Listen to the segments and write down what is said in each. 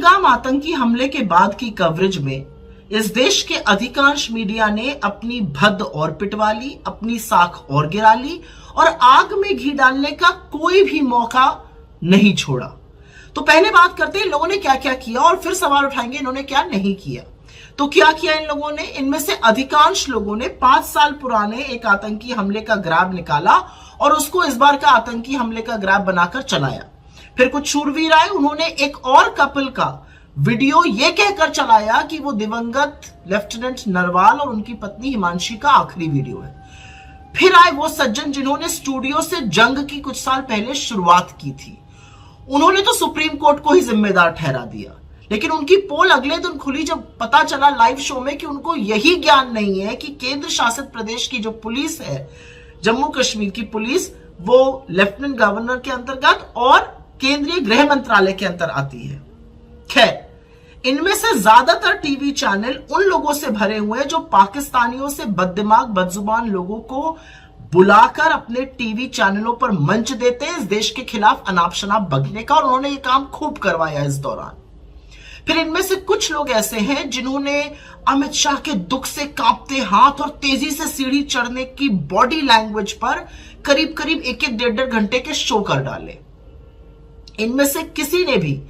पहलगाम आतंकी हमले के बाद की कवरेज में इस देश के अधिकांश मीडिया ने अपनी भद्द और पिटवा ली, अपनी साख और गिरा ली और आग में घी डालने का कोई भी मौका नहीं छोड़ा। तो पहले बात करते हैं लोगों ने क्या क्या किया और फिर सवाल उठाएंगे इन्होंने क्या नहीं किया। तो क्या किया इन लोगों ने? इनमें से अधिकांश लोगों ने 5 साल पुराने एक आतंकी हमले का ग्राफ निकाला और उसको इस बार का आतंकी हमले का ग्राफ बनाकर चलाया। फिर कुछ शूरवीर आए, उन्होंने एक और कपल का वीडियो ये कहकर चलाया कि वो दिवंगत लेफ्टिनेंट नरवाल और उनकी पत्नी हिमांशी का आखिरी वीडियो है। फिर आए वो सज्जन जिन्होंने स्टूडियो से जंग की कुछ साल पहले शुरुआत की थी। उन्होंने तो सुप्रीम कोर्ट को ही जिम्मेदार ठहरा दिया, लेकिन उनकी पोल अगले दिन खुली जब पता चला लाइव शो में कि उनको यही ज्ञान नहीं है कि केंद्र शासित प्रदेश की जो पुलिस है, जम्मू कश्मीर की पुलिस, वो लेफ्टिनेंट गवर्नर के अंतर्गत और केंद्रीय गृह मंत्रालय के अंतर आती है। खैर, इनमें से ज्यादातर टीवी चैनल उन लोगों से भरे हुए हैं जो पाकिस्तानियों से बददिमाग बदजुबान लोगों को बुलाकर अपने टीवी चैनलों पर मंच देते हैं इस देश के खिलाफ अनाप शनाप बकने का, और उन्होंने ये काम खूब करवाया इस दौरान। फिर इनमें से कुछ लोग ऐसे हैं जिन्होंने अमित शाह के दुख से कांपते हाथ और तेजी से सीढ़ी चढ़ने की बॉडी लैंग्वेज पर करीब करीब 1-1, 1.5 घंटे के शो कर डाले। इनमें से किसी ने भी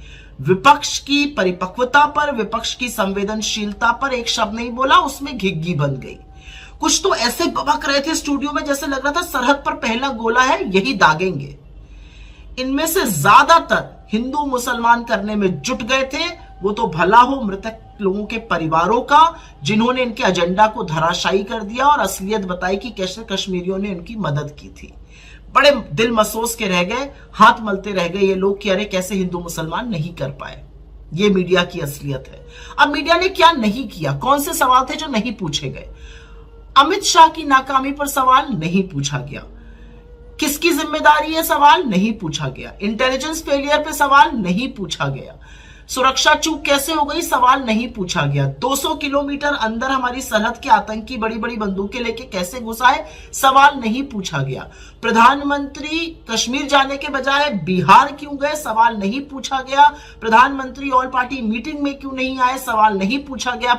विपक्ष की परिपक्वता पर, विपक्ष की संवेदनशीलता पर एक शब्द नहीं बोला, उसमें घिग्गी बन गई। कुछ तो ऐसे बबक रहे थे स्टूडियो में जैसे लग रहा था सरहद पर पहला गोला है, यही दागेंगे। इनमें से ज्यादातर हिंदू मुसलमान करने में जुट गए थे। वो तो भला हो मृतक लोगों के परिवारों का, जिन्होंने इनके एजेंडा को धराशायी कर दिया और असलियत बताई कि कैसे कश्मीरियों ने उनकी मदद की थी। बड़े दिल मसोस के रह गए, हाथ मलते रह गए ये लोग कि अरे कैसे हिंदू मुसलमान नहीं कर पाए। ये मीडिया की असलियत है। अब मीडिया ने क्या नहीं किया, कौन से सवाल थे जो नहीं पूछे गए? अमित शाह की नाकामी पर सवाल नहीं पूछा गया। किसकी जिम्मेदारी है सवाल नहीं पूछा गया। इंटेलिजेंस फेलियर पे सवाल नहीं पूछा गया। सुरक्षा चूक कैसे हो गई सवाल नहीं पूछा गया। 200 किलोमीटर अंदर हमारी सरहद के आतंकी बड़ी बड़ी बंदूकें लेके कैसे घुसाए सवाल नहीं पूछा गया। प्रधानमंत्री कश्मीर जाने के बजाय बिहार क्यों गए सवाल नहीं पूछा गया। प्रधानमंत्री ऑल पार्टी मीटिंग में क्यों नहीं आए सवाल नहीं पूछा गया।